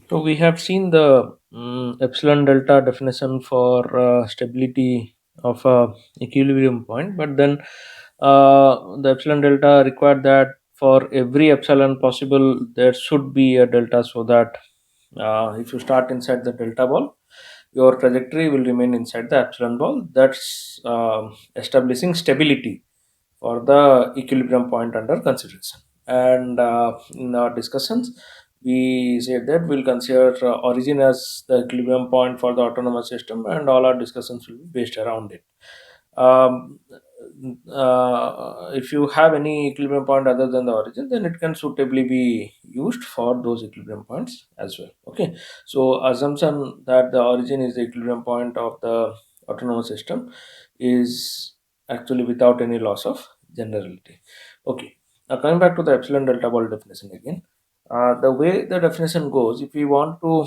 So we have seen the epsilon delta definition for stability of a equilibrium point, but then the epsilon delta required that for every epsilon possible there should be a delta, so that if you start inside the delta ball, your trajectory will remain inside the epsilon ball. That's establishing stability for the equilibrium point under consideration. And in our discussions, we said that we'll consider origin as the equilibrium point for the autonomous system, and all our discussions will be based around it. Um, if you have any equilibrium point other than the origin, then it can suitably be used for those equilibrium points as well. Okay, so assumption that the origin is the equilibrium point of the autonomous system is actually without any loss of generality. Okay, now coming back to the epsilon delta ball definition again. The way the definition goes, if we want to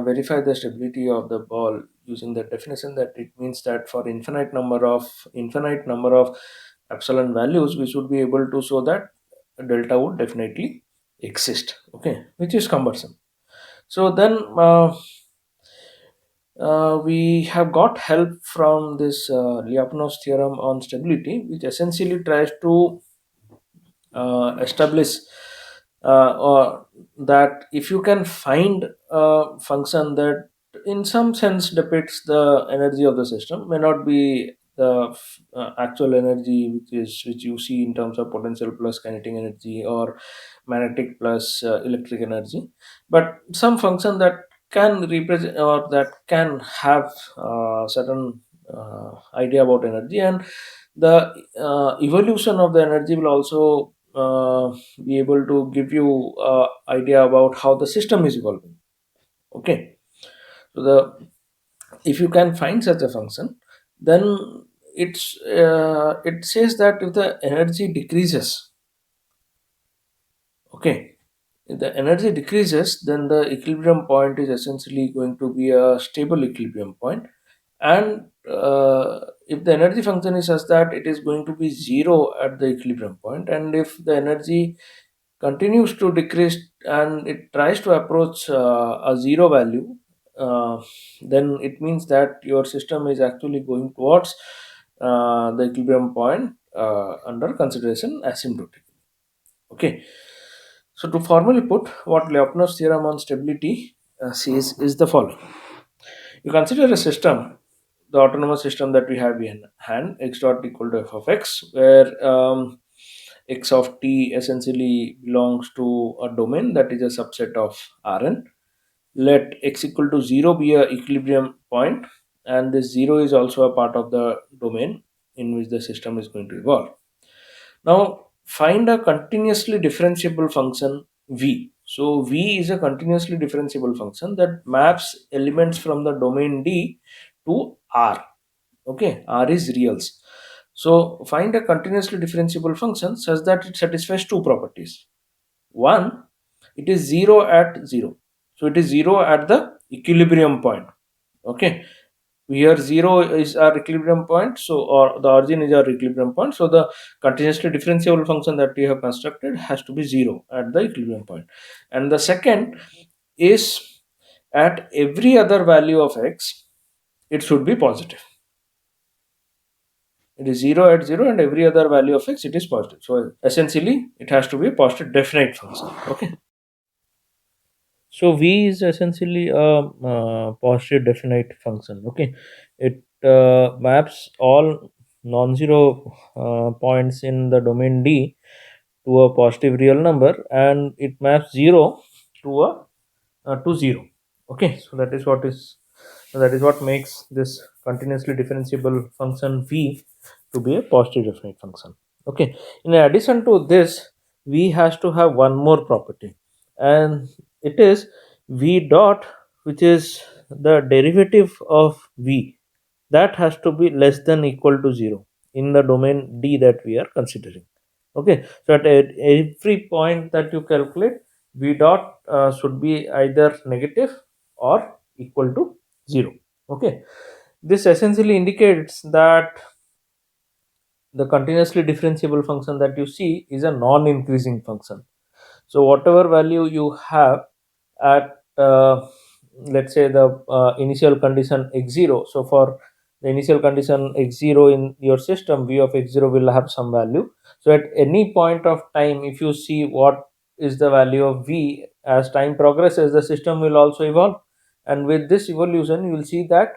verify the stability of the ball using the definition, that it means that for infinite number of epsilon values, we should be able to show that delta would definitely exist. Okay, which is cumbersome. So then we have got help from this Lyapunov's theorem on stability, which essentially tries to establish or that if you can find a function that in some sense depicts the energy of the system, may not be the actual energy which you see in terms of potential plus kinetic energy or magnetic plus electric energy, but some function that can represent or that can have certain idea about energy, and the evolution of the energy will also be able to give you idea about how the system is evolving. Okay, so the if you can find such a function, then it says that if the energy decreases, okay, if the energy decreases, then the equilibrium point is essentially going to be a stable equilibrium point. And if the energy function is such that it is going to be zero at the equilibrium point, and if the energy continues to decrease and it tries to approach a zero value, uh, then it means that your system is actually going towards the equilibrium point under consideration asymptotically. Okay, so to formally put, what Lyapunov's theorem on stability says is the following. You consider a system, the autonomous system that we have in hand, x dot equal to f of x, where x of t essentially belongs to a domain that is a subset of Rn. Let x equal to 0 be a equilibrium point, and this 0 is also a part of the domain in which the system is going to evolve. Now, find a continuously differentiable function v. So, v is a continuously differentiable function that maps elements from the domain D to R. Okay, R is reals. So, find a continuously differentiable function such that it satisfies two properties. One, it is 0 at 0. So, it is 0 at the equilibrium point. Okay, here 0 is our equilibrium point, so or the origin is our equilibrium point, so the continuously differentiable function that we have constructed has to be 0 at the equilibrium point. And the second is at every other value of x it should be positive. It is 0 at 0, and every other value of x it is positive, so essentially it has to be a positive definite function. Okay, so v is essentially a positive definite function. Okay, it maps all non-zero points in the domain D to a positive real number, and it maps 0 to a to 0. Okay, so that is what makes this continuously differentiable function v to be a positive definite function. Okay, in addition to this, v has to have one more property, and it is v dot, which is the derivative of v, that has to be less than equal to 0 in the domain D that we are considering. Okay, so at every point that you calculate, v dot should be either negative or equal to 0. Okay, this essentially indicates that the continuously differentiable function that you see is a non-increasing function. So whatever value you have at uh, let's say the initial condition x0. So for the initial condition x0 in your system, v of x0 will have some value. So at any point of time, if you see what is the value of v, as time progresses the system will also evolve, and with this evolution you will see that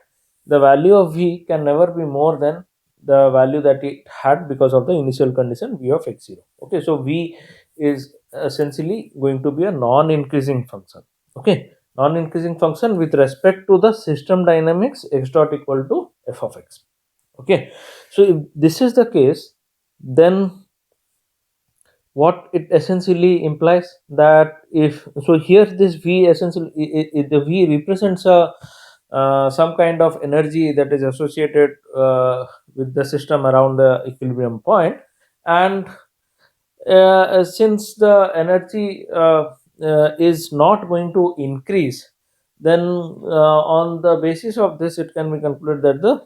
the value of v can never be more than the value that it had because of the initial condition v of x0. Okay, so v is essentially going to be a non-increasing function. Okay, non-increasing function with respect to the system dynamics x dot equal to f of x. Okay, so if this is the case, then what it essentially implies that if so here this v essentially the v represents a some kind of energy that is associated with the system around the equilibrium point, and since the energy is not going to increase, then on the basis of this it can be concluded that the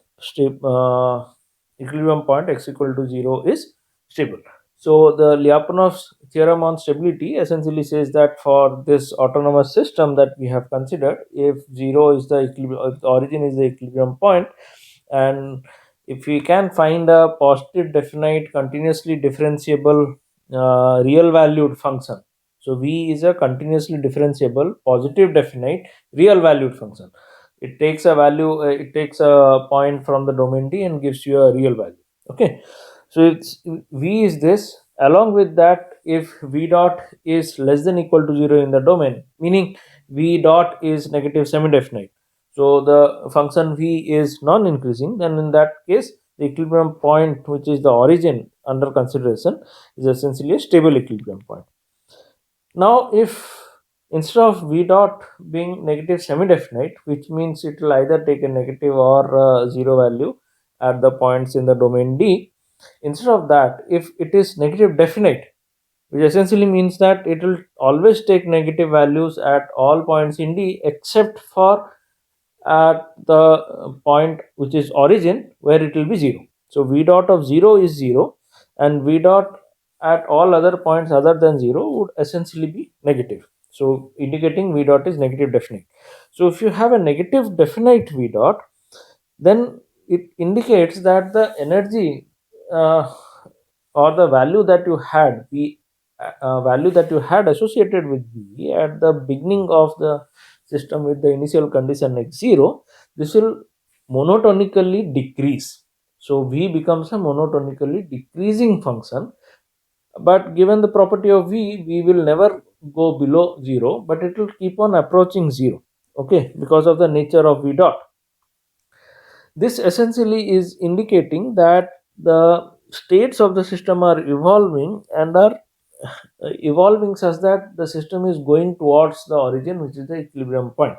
equilibrium point x equal to 0 is stable. So the Lyapunov's theorem on stability essentially says that for this autonomous system that we have considered, if 0 is the equilibrium, if the origin is the equilibrium point, and if we can find a positive definite continuously differentiable real valued function. So v is a continuously differentiable positive definite real valued function. It takes a value, it takes a point from the domain D and gives you a real value. Okay, so it's v is this. Along with that, if v dot is less than equal to 0 in the domain, meaning v dot is negative semi-definite, so the function v is non-increasing, then in that case the equilibrium point, which is the origin under consideration, is essentially a stable equilibrium point. Now if instead of v dot being negative semi-definite, which means it will either take a negative or zero value at the points in the domain D, instead of that, if it is negative definite, which essentially means that it will always take negative values at all points in D except for at the point which is origin, where it will be 0. So v dot of 0 is 0, and v dot at all other points other than 0 would essentially be negative, so indicating v dot is negative definite. So if you have a negative definite v dot, then it indicates that the energy uh, or the value that you had v value that you had associated with v at the beginning of the system with the initial condition x0, this will monotonically decrease. So v becomes a monotonically decreasing function, but given the property of v will never go below 0, but it will keep on approaching 0. Okay, because of the nature of v dot. This essentially is indicating that the states of the system are evolving and are evolving such that the system is going towards the origin, which is the equilibrium point.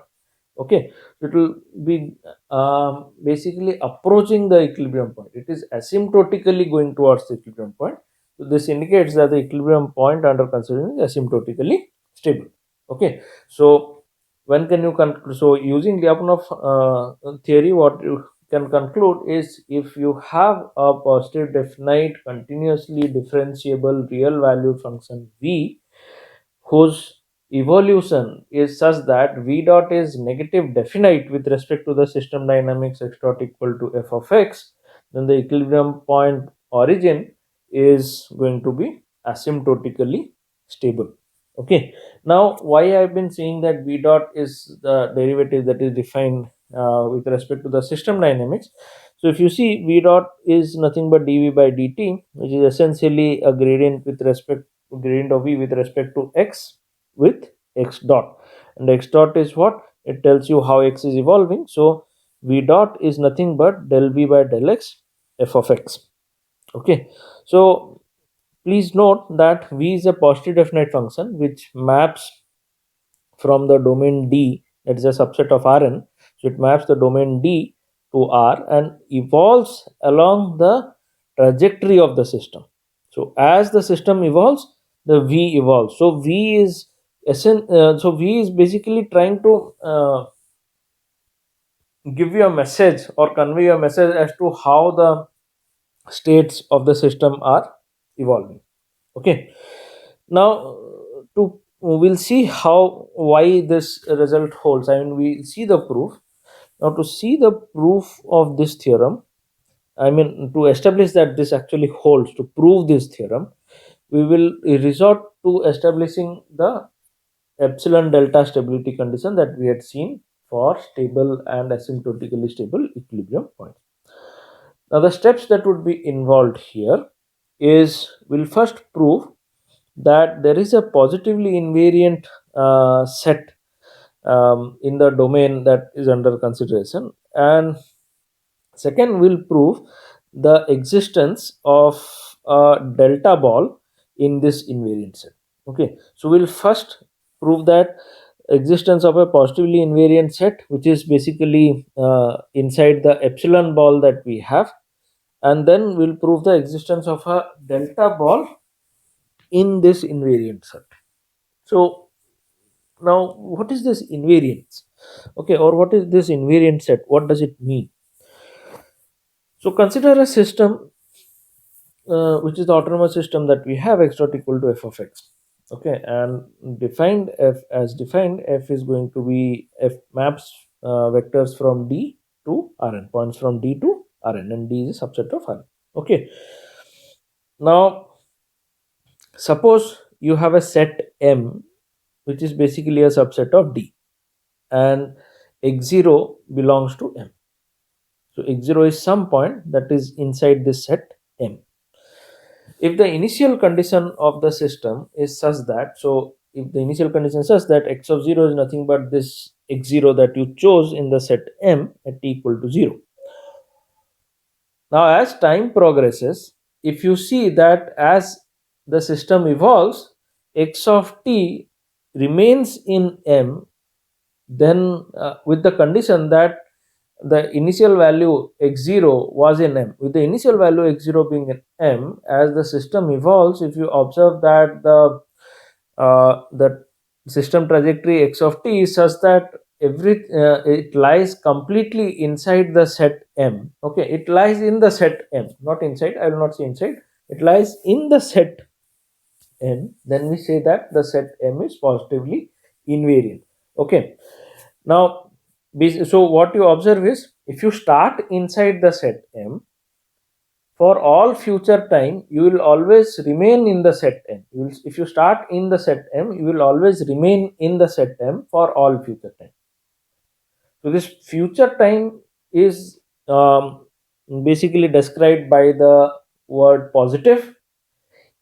Okay, it will be basically approaching the equilibrium point. It is asymptotically going towards the equilibrium point. So this indicates that the equilibrium point under consideration is asymptotically stable. Okay, so when can you conclude? So using Lyapunov theory, what you can conclude is if you have a positive definite continuously differentiable real valued function v, whose evolution is such that v dot is negative definite with respect to the system dynamics x dot equal to f of x, then the equilibrium point origin is going to be asymptotically stable. Okay, now why I've been saying that v dot is the derivative that is defined with respect to the system dynamics. So if you see, v dot is nothing but dv by dt, which is essentially a gradient with respect gradient of v with respect to x with x dot, and x dot is what it tells you how x is evolving. So v dot is nothing but del v by del x f of x. Okay, so please note that v is a positive definite function which maps from the domain D, that is a subset of Rn. So it maps the domain D to R and evolves along the trajectory of the system. So as the system evolves, the V evolves. So V is basically trying to give you a message or convey a message as to how the states of the system are evolving. Okay, now to we'll see how why this result holds. I mean, we see the proof. Now, to see the proof of this theorem, I mean, to establish that this actually holds, to prove this theorem, we will resort to establishing the epsilon delta stability condition that we had seen for stable and asymptotically stable equilibrium points. Now, the steps that would be involved here is we'll first prove that there is a positively invariant set in the domain that is under consideration, and second, we'll prove the existence of a delta ball in this invariant set. Okay, so we'll first prove that existence of a positively invariant set, which is basically inside the epsilon ball that we have, and then we'll prove the existence of a delta ball in this invariant set. So now, what is this invariance? Okay, or what is this invariant set? What does it mean? So consider a system which is the autonomous system that we have x dot equal to f of x. Okay, and defined f as defined, f is going to be f maps vectors from D to Rn, points from D to Rn, and D is a subset of Rn. Okay, now suppose you have a set M which is basically a subset of D, and x0 belongs to M. So x0 is some point that is inside this set M. If the initial condition of the system is such that, so if the initial condition is such that x of 0 is nothing but this x0 that you chose in the set M at t equal to 0. Now, as time progresses, if you see that as the system evolves, x of t remains in M, then with the condition that the initial value x0 was in M, with the initial value x0 being in M, as the system evolves, if you observe that the system trajectory x of t is such that it lies completely inside the set M. Okay, it lies in the set M, not inside. I will not say inside. It lies in the set M. Then we say that the set M is positively invariant. Okay. Now, so what you observe is, if you start inside the set M, for all future time, you will always remain in the set M. If you start in the set M, you will always remain in the set M for all future time. So this future time is basically described by the word positive.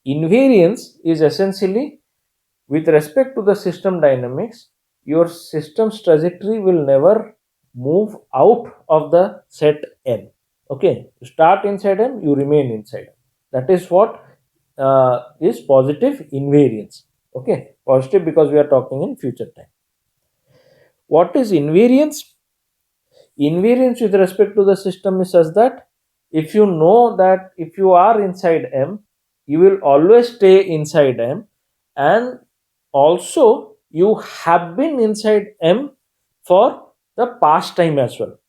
Invariance is essentially, with respect to the system dynamics, your system's trajectory will never move out of the set M. Okay, you start inside M, you remain inside M. That is what is positive invariance. Okay, positive because we are talking in future time. What is invariance? Invariance with respect to the system is such that if you know that if you are inside M, you will always stay inside M, and also you have been inside M for the past time as well.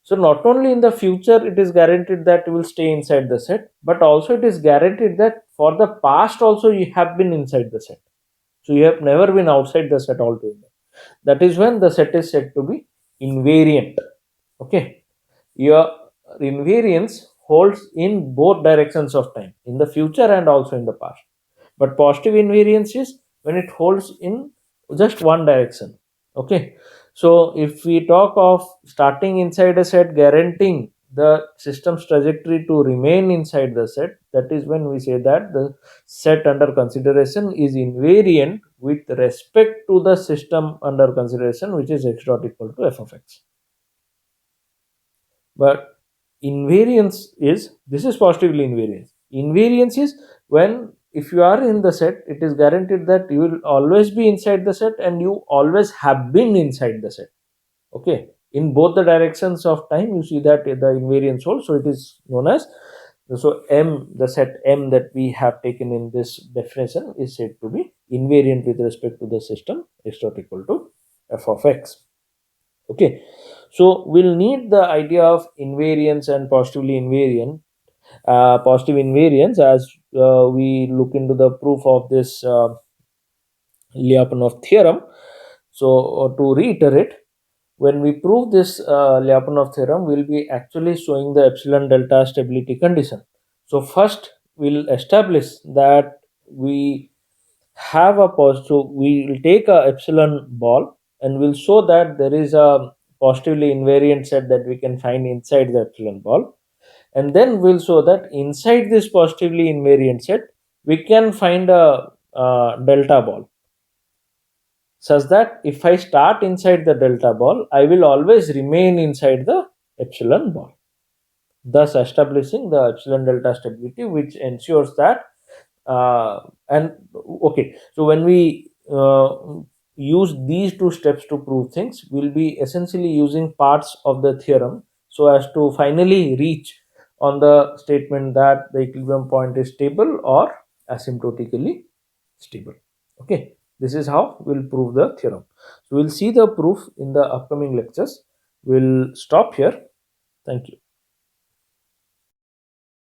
So not only in the future it is guaranteed that you will stay inside the set, but also it is guaranteed that for the past also you have been inside the set. So you have never been outside the set altogether. That is when the set is said to be invariant. Okay, your invariance holds in both directions of time, in the future and also in the past. But positive invariance is when it holds in just one direction. Okay, so if we talk of starting inside a set guaranteeing the system's trajectory to remain inside the set, that is when we say that the set under consideration is invariant with respect to the system under consideration, which is x dot equal to f of x. But invariance is, this is positively invariance. Invariance is when if you are in the set, it is guaranteed that you will always be inside the set and you always have been inside the set. Okay, in both the directions of time, you see that the invariance holds. So it is known as, so M, the set M that we have taken in this definition is said to be invariant with respect to the system x dot equal to f of x. Okay, so we'll need the idea of invariance and positive invariance as we look into the proof of this Lyapunov theorem. So, to reiterate, when we prove this Lyapunov theorem, we'll be actually showing the epsilon delta stability condition. So, first we'll establish that we have a positive, we will take a epsilon ball and we'll show that there is a positively invariant set that we can find inside the epsilon ball. And then we'll show that inside this positively invariant set, we can find a delta ball, such that if I start inside the delta ball, I will always remain inside the epsilon ball, thus establishing the epsilon delta stability, which ensures that and okay, so when we use these two steps to prove things, we'll be essentially using parts of the theorem so as to finally reach on the statement that the equilibrium point is stable or asymptotically stable. Okay, this is how we'll prove the theorem. So we'll see the proof in the upcoming lectures. We'll stop here. Thank you.